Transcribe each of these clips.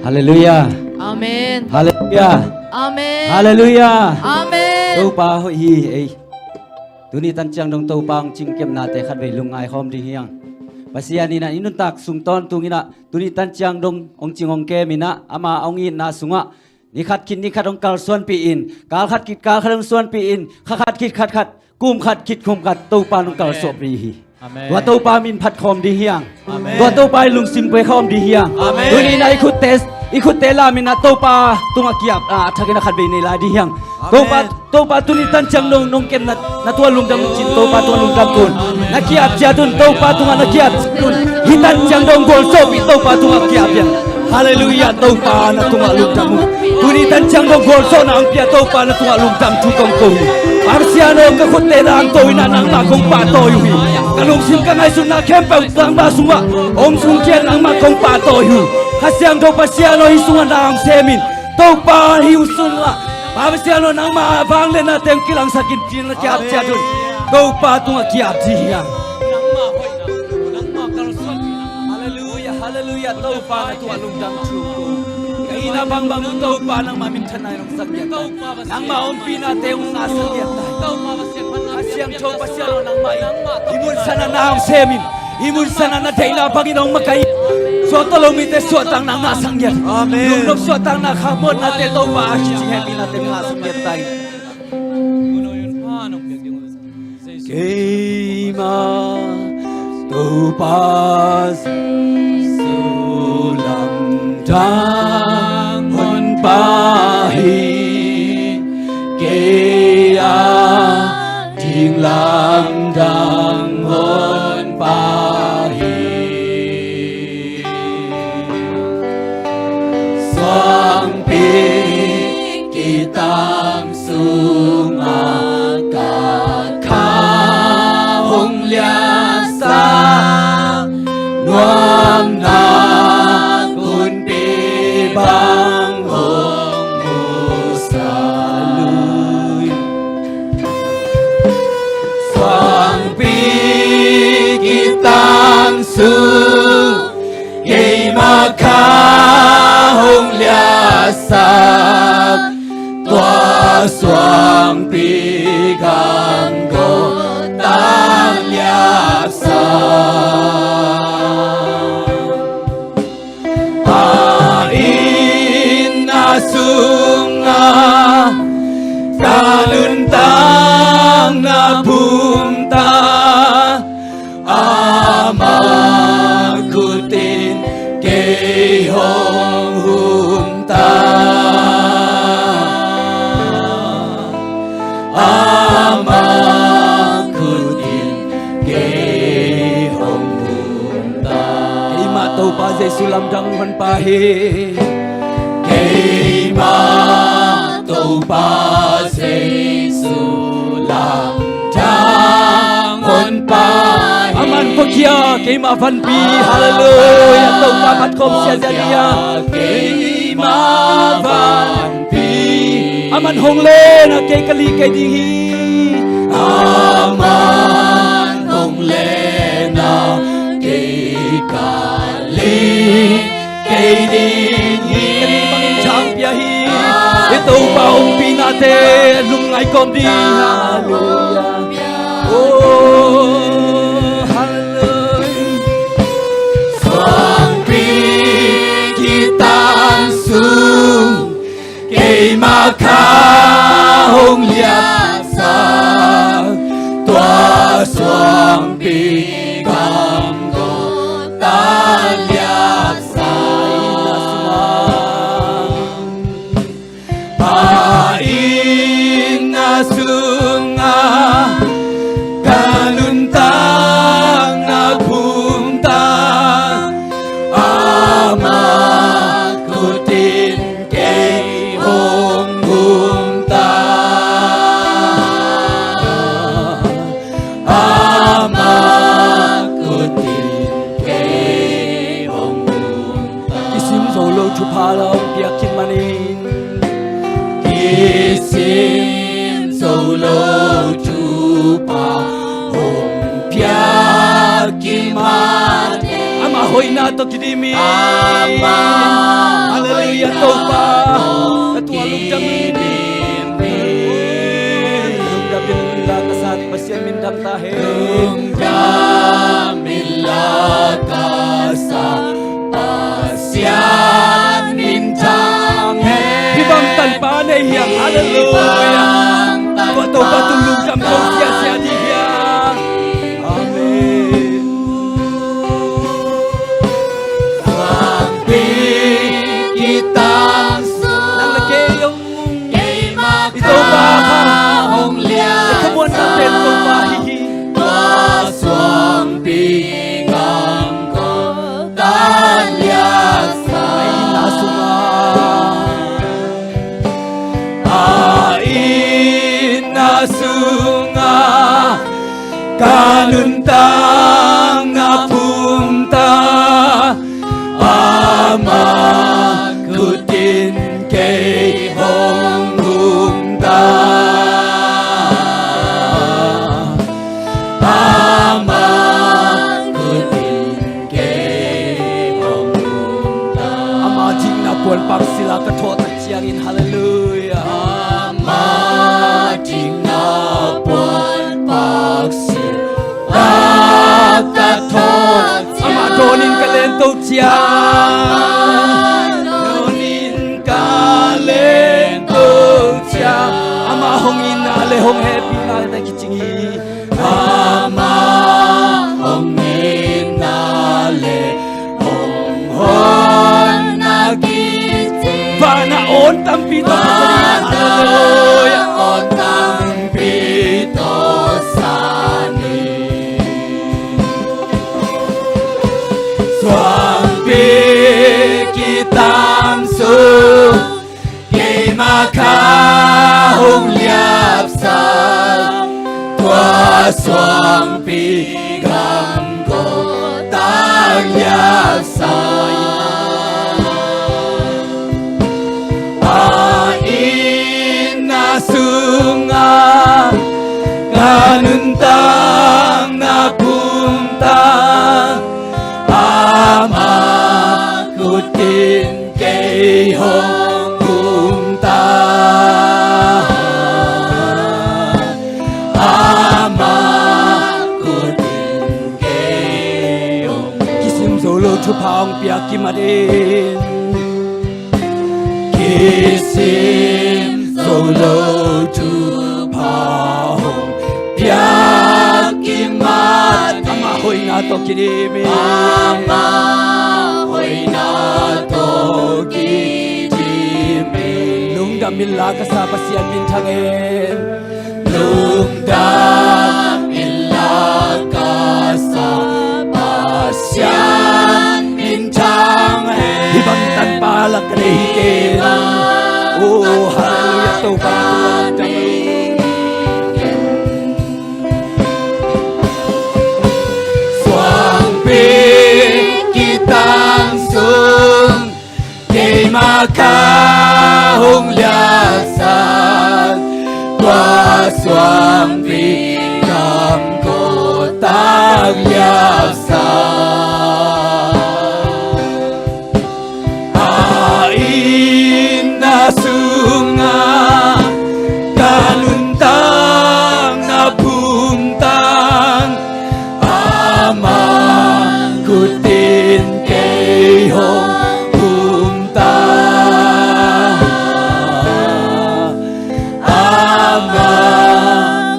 Hallelujah. Amen. Hallelujah. Amen. Hallelujah. Amen. Tâu pa hoi hi ei. Tu ni tan chang dong tâu pa ong ching kem na te khat ve lungai khom di hiang. Pasia ni na inun tak sung ton tu ngina tu ni tan chang dong ong ching ong ke mina ama ong in na sunga. Ni khat kin ni khat ong kal suan pi in. Kal khat kit kal khat ong suan pi in. Khat kit khat khat. Kum khat kit kum khat tâu pa ong kal so pi hi. Tua tâu pa min phat khom di hiang. Tua tâu pa lung sim pe khom di hiang. Tu ni na ikut tes ikut tela mina tâu pa tunga kiap thakina khat ve nei la di hiang. Tâu pa tu ni tan chang dong nong kem na tua lung dam chin tâu pa tua lung dam kun. Na kiap cha tun tâu pa tunga na kiap tun. Hi tan chang dong gol so pi tâu pa tunga kiap yang. Hallelujah tâu pa na tunga lung dam. Tu ni tan chang dong gol so na ang pia tâu pa na tunga lung dam tu kong kong. Parsiano ka khote na ang toy na nang ma kong pa toy hui. Kalung sim ka ngai sun na kem pa tang ba sunga. Om sung kian nang ma kong pa toy hui. Kasiang do pasiano hi sunga na ang semin. Tâu pa hi usun la. Parsiano nang ma vang le na tem kilang sakin tin na kiap cha dun. Tâu pa tunga kiap ji hiang. Hallelujah, hallelujah. Tâu pa na tunga lung dam chu. Ina bang bang tâu pa nang mamin thanai nang sakyat. Nang ma ompi na te ung na sakyat. Asiang chou pasiano nang mai. Imun sana na ang semin. Imun sana na daila Panginoong makai. So tolong mite suatang nang nasangyat. Amen. Lung suatang na kamon na te tâu pa ashi happy na te nga sakyat tayo. Keima tâu pa sulam dang hon pahi kea ding lam dang hon pahi soang pi kitang sunga ka kha hong lia sa nuam na bang hong musa lui soang pi kitang su yei ma kha hong lia sak tua soang pi gang go tang lia sak sunga kaluntang na punta amakutin kay hong humta amakutin kay hong humta kay mataw pa sa sulam dang man pahi ma tâu pa se sulam dang hon pa aman po kia kay ma van pi hallelujah tâu pa pat kom sia dia kay ma van pi aman hong le na kay kali kay di aman hong le na kay kali kay di ito pa umpi natin lungai kom di hallelujah oh hallelujah soang pi kitang sung kay makha hong liap sa tua soang pi kam go tan liap sa sunga kaluntang na punta amakutin kay hong humta amakutin kay hong humta kisim solo chupala biakin manin kisim solo chupa hong pya ki mate ama hoy na to kidimi. Ama Hallelujah hoy to na pa. to Katualog kami. Lungdamilla kasat pasyan mindang tahe. Lungdamilla kasat pasyan mindang Ibang tanpanay yang hallelujah. Bato batulog kang kong siya diya. Amen. Kitang Nang lagayong kay ito ba ka? makahong Kamuan natin kung mahihi. Paswang pingang ko talyasa Nasunga. Nasunga. Kanuntang napunta. Ama kutin kay hong humta. Ama kutin kay hong humta Ama jing na puan pang sila katot at siyangin hallelujah. Ama jing na puan pagsil Katot Ama donin kalento siyang donin kalento siyang Ama hong inale hong happy na nakitingi. Ama hong inale hong hon nagiti Panaon tampito hallelujah. Otang pito sani Swampi kitang su kay makahong liapsan Tua swampi gamko tagliapsan Ain na sunga kanuntang napuntang Ama kutin kay hong humta. Ama kutin kay hong Kisim solo chupang piak kimarin. Kisim solo chupang piak kimarin. Ama hoy na to kinimi. Ama hoy na to kitimi Lungdamilla kasapa siyan mintangin. Lungdamilla kasapa siyan mintangin Ibang tanpalak kanihikin. Oh, hallelujah to pangatuan kami. Swampi kitang sung kay makahong liasan Tua swampi kamko tagliasan Ain na sunga kanuntang napuntang Ama kutin kay hong humta Ama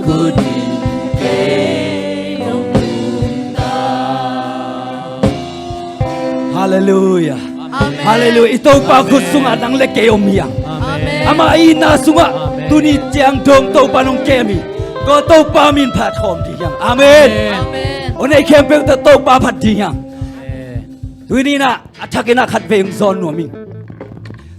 kutin kay hong humta Hallelujah. Amen. Hallelujah. Ito pa ko sunga ng lekeo miyang. Amen. Ama ina sunga tunit jiang dong to panong kemi. Ko to pa min pat hom di yang. Amen. Amen. Onay kempeng ta to pa pat di yang. Tuini na atakina khat veng zon no ming.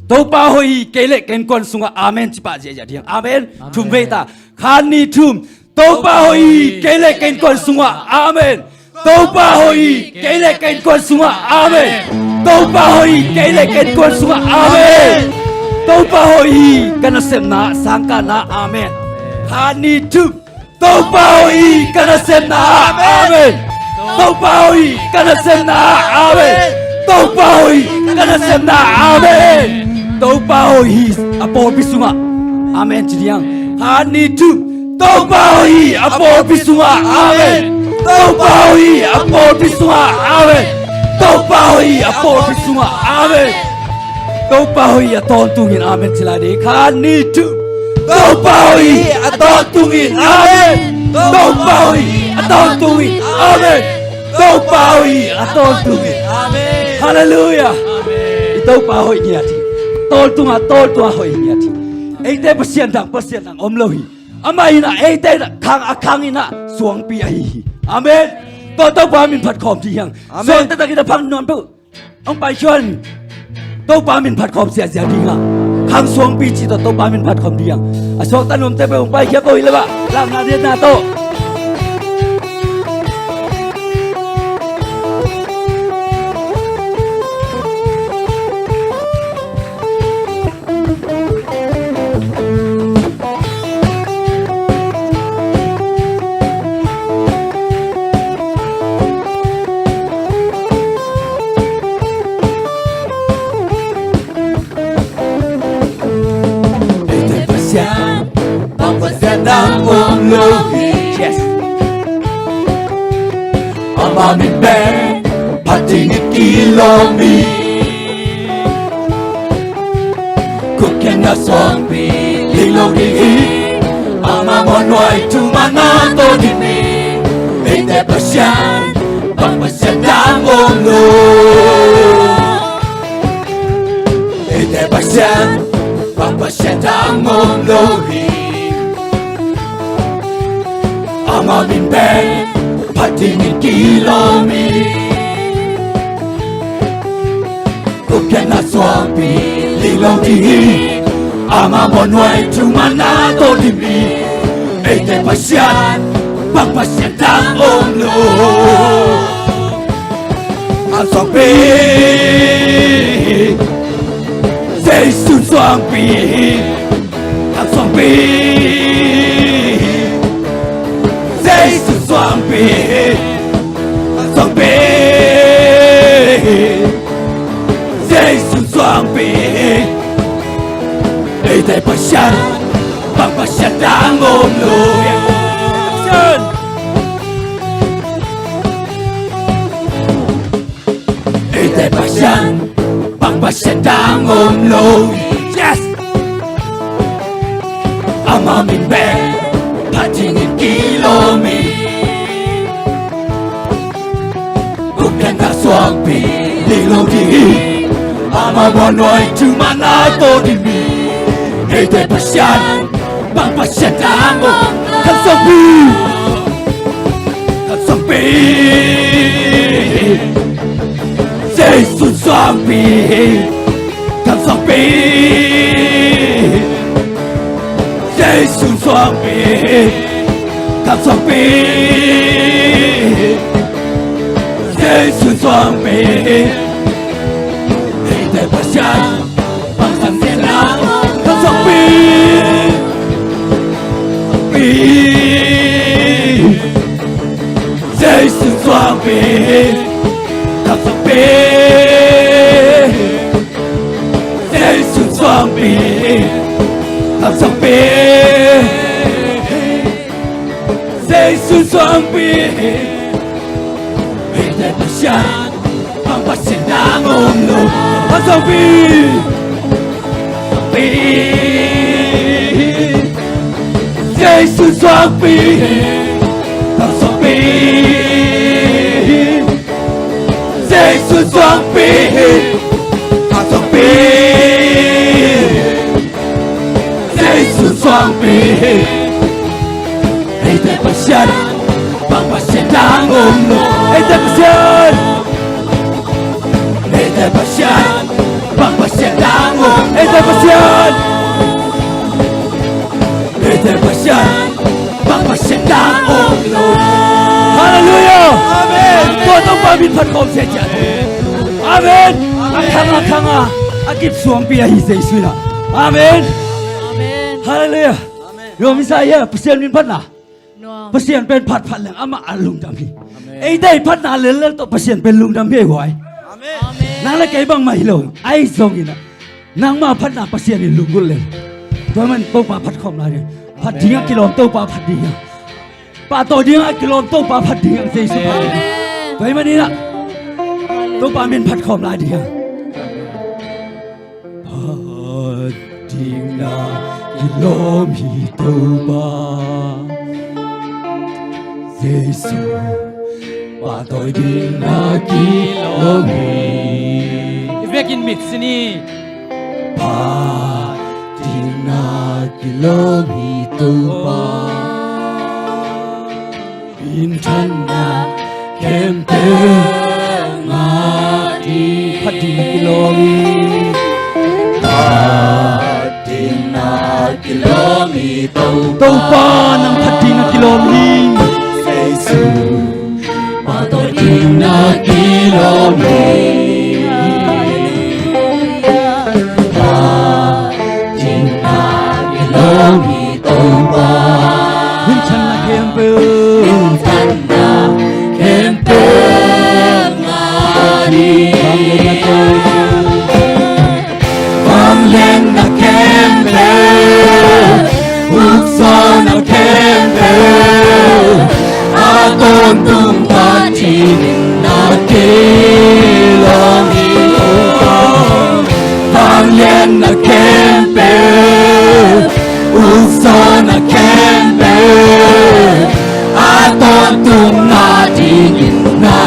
To pa hoi kele ken kon sunga amen chi pa je ja di yang. Amen. Tum veta khani tum to pa hoi kele ken kon sunga amen. To pa hoi kele ken kon sunga amen. To pa hoi kele ken kon sunga amen. To pa hoi kana sem na sangka na amen. Khani tum to pa hoi kana sem na amen. Taupaui kanasemna amen Taupaui kanasemna amen Taupaui apo bisunga amen jidiang hani tu Taupaui apo bisunga amen Taupaui apo bisunga amen Taupaui apo bisunga amen Taupaui aton tungin amen silade hani tu Taupaui aton tungin amen Taupaui aton tungin amen Taupaui aton tungin amen Hallelujah Taupaui niati tol tunga hoi niati eite pasien dang om lohi amaina eite khang ina suang pi ai amen to pa min phat khom ti yang suang ta kita phang non pu ông pai chuan to pa min phat khom sia sia dinga khang suang pi chi to pa min phat khom ti yang a suang ta nom te pe ông pai khia ko ile ba lam na de na to Đang ôm lohi yes Ama min be Pating kilomi Kuken na sombi Lilo di Ama monoi tu mana to di mi Ete pasyan Pagpasyan đang ôm lo Ete pasyan Pagpasyan đang ôm lohi Ama min ben patingin kilomi Kuken na swampi lilo di Ama monway tumana to di mi Ete pasyan pagpasyan tang omlo Ang swampi Say sun swampi Ang swampi Jesus swampi swampi Jesus swampi Ete pasyan pagpasyan ang omlo Ete pasyan pagpasyan ang omlo Yes Ama min ben Patingin kilomi Bukan na swampi Lilo di Ama monoi Tumana to di mi Ete pasyan Pagpasyan tango Kan swampi Kan swampi Jesus swampi Kan swampi Jesus swampi Kan swampi Jesus swampi Ete pasyan Pagpasyan Kan swampi Jesus swampi Kan swampi Jesus swampi Kan swampi Jesus swampi Ete pasyan Pagpasyan ng omlo Kan swampi Jesus swampi Kan swampi Jesus swampi Kan swampi Jesus swampi Ete pasyan Pagpasyan ng omlo Ete pasyan Ete pasyan Pagpasyan ng omlo Ete pasyan Ete pasyan Pagpasyan ng omlo Hallelujah Amen Tuwag pamit patkom siya dyan Amen Akanga Akip swampi ahise isuna Amen Amen. Hallelujah Yo misaya pasyan min pat na นัว pasyan pen pat lang ama alung dami ai đây phát na lên lên to pasien pen lung dam he hoài nang la kai bang mai lo ai song ina nang ma phát na pasien in lung gul le toy man to pa phát khom la ni phát dinga kilom to pa phát dinga pa to dinga kilom to pa phát dinga sei su pa toy man ina to pa men phát khom la dinga dinga kilom hi to pa Giêsu pa tôi dinga kilom hi Vekin mix ni. pa dinga kilom hi to pa in thân na kem te nga di pa dinga kilom pa dinga kilom hi to pa nang pa dinga kilom hi Giêsu pa tôi dinga kilom hi Min chan na kempe ngari Bang len na kempe Ukso na kempe Aton tung pati na kilong ito Bang len na kempe Ukso na kempe Aton tung na dingin na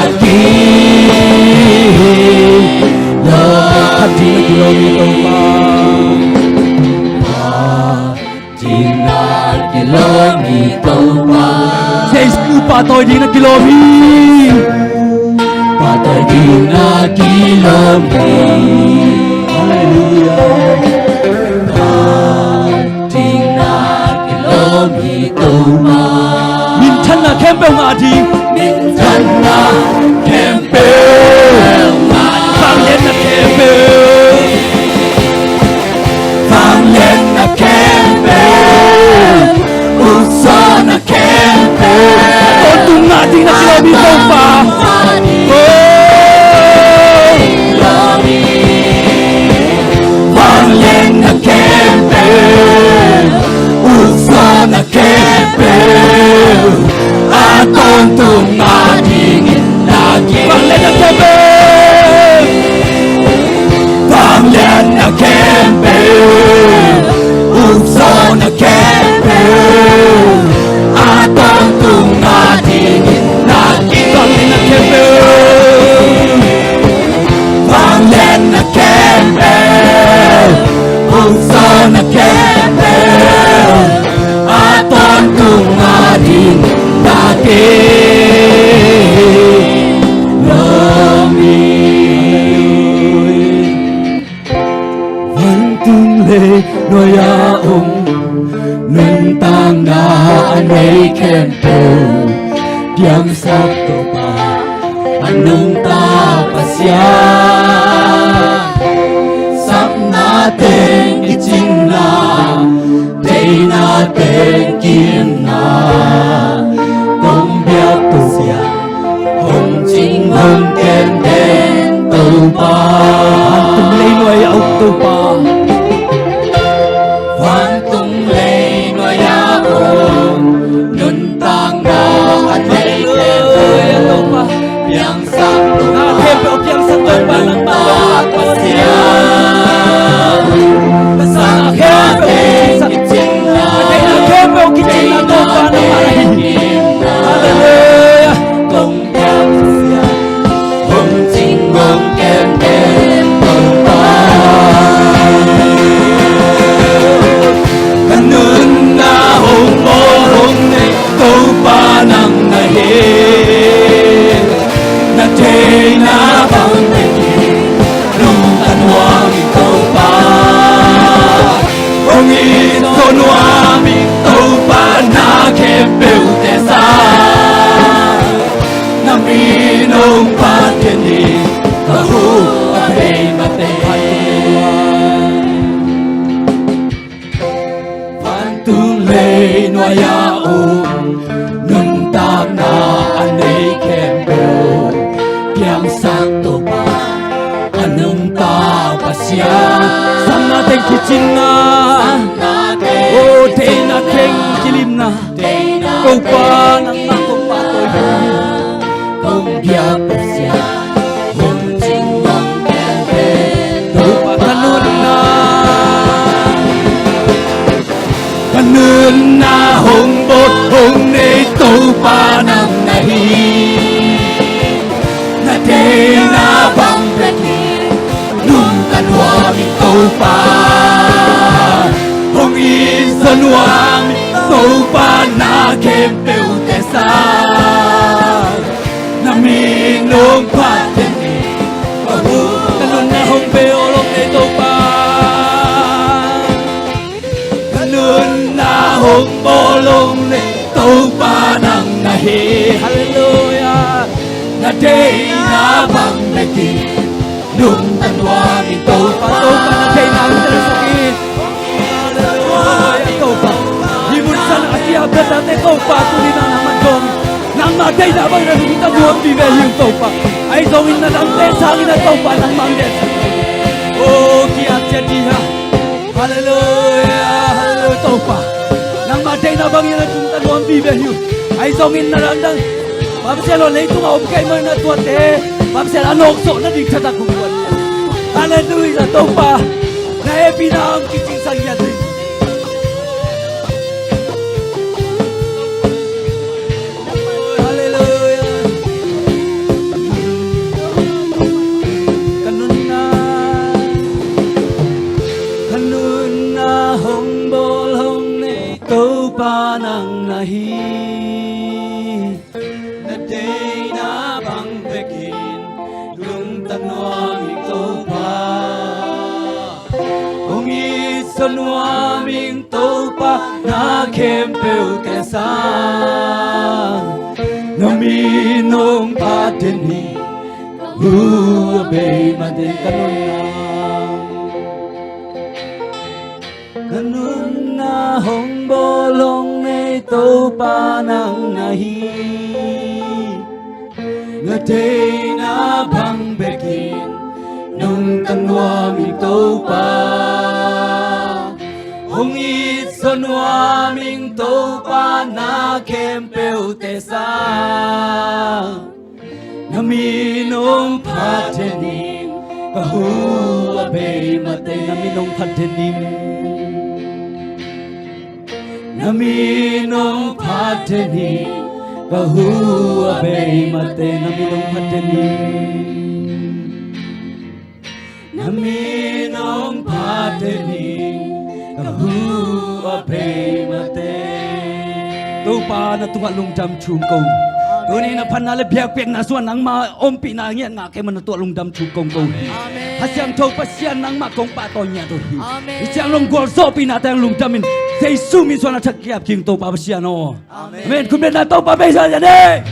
lo Hati kilomito pa kilomito pa Giêsu pa tôi đi na kilomito pa tôi đi na kilomito Hallelujah Min thân là kém bèo ngã đi Min thân là kém bèo ngã Vang lên là kém bèo Vang lên là kém bèo Út gió là kém bèo Ôn tung ngã đi là kilo bị không phá Vang lên là kém bèo Út gió là kém bèo Aton tung ngã dingin lagi Vang lên là kém bèo Vang lên là kém bèo Út gió là kém bèo Aton tung ngã dingin lagi Vang lên là kém bèo Vang lên là kém bèo Út gió là kém bèo Aton tung ngã dingin lagi Vẫn tung lệ nói ya ông Nên tang na anh ấy khen bèo Biang sắp tổ ba Anh nung ta pasya Sắp na tên cái chinh na Đây na tên kim na Công biak tu siya Hồng chinh hồng kem đen tàu ba Hoàn tung lấy nuôi ốc tàu ba Hoàn tung lấy nuôi ốc Nun tang na anh ấy kem tàu ba Biang sắc tàu ba Kem tàu biang sắc tàu ba Nung ta pasya Basa kem tàu chinh na Đây na kem tàu chinh na tàu ba na marahin Hallelujah Công biak tu siya Hồng chinh hồng kem đen tàu ba Kanun na hong mo hong ne tàu ba nang na he Na te na bang ne Nung tan wang tàu ba Hong in son wang tàu ba na kem bèo te sa Na mi nong pa thiên đi Ta hu ta hey ma te Phan tung lệ noa ya om Nun tam na anh ấy kem ta pasya Sana teng kichin na na te Oh te na teng kilim na te na Kau pa nang makong patoy kung bia pasya hong ching mong kente Tu pa kanun na kanun na hong bot hong nei tu pa nang nahi na te na bang reti nung kan wa mi tu pa hong in son wang tu pa na kem peu te sa na mi nung pa te ni Kanun na hong beolong ne tu pa kanun na hong bolong ne tu pa nang nahi Hallelujah na day na bang leki nung tanwa mi tu pa Patuh pa na day na sakit Hallelujah Kau pa Himut sana akia beta te kau pa Tuli na naman dong Nang matay na bang na kita buong bibe yung kau pa Ay dongin na lang te sangin na kau pa Nang mangget Oh kiat jadi ha Hallelujah Hallelujah kau pa Nang matay na bang na kita buong bibe yung Ay dongin na lang dang Mabselo na ito maom kay mo na tuwate Mabselo anokso na di katakukuan Hallelujah kau pa Na epi na ang kiching sangyan rin Hallelujah. Kanun na hong bol hong nei tu pa nang nahi na day na bang bekin lung tanwa mi tu pa hong ison wa ming tu pa na kem peu te sa na mi nong pa ten ni hu be ma de kanun na hong bolong nei tu pa nang nahi na day na bang bekin nung tanwa mi tu pa hong it son wa ming tu pa na kem peu te sa na mi nong pa tenim ka hu be ma te na mi nong pa tenim Naminong pateni Bahua bay mate Naminong pateni Naminong pateni Bahua bay mate Tu pa na tungalong jam chung kong Tuni na panale biyak biyak na suan Nang maompi na ngiyan nga Kaya manatualong jam chung kong kong Amen. Hasyang tau pasyan nang makong patonya tu Amen. Isyang long gol so pinatang lung damin Say sumin suan na takyap king tau pa pasyan o Amen Kun ben na tau pa pasyan yan eh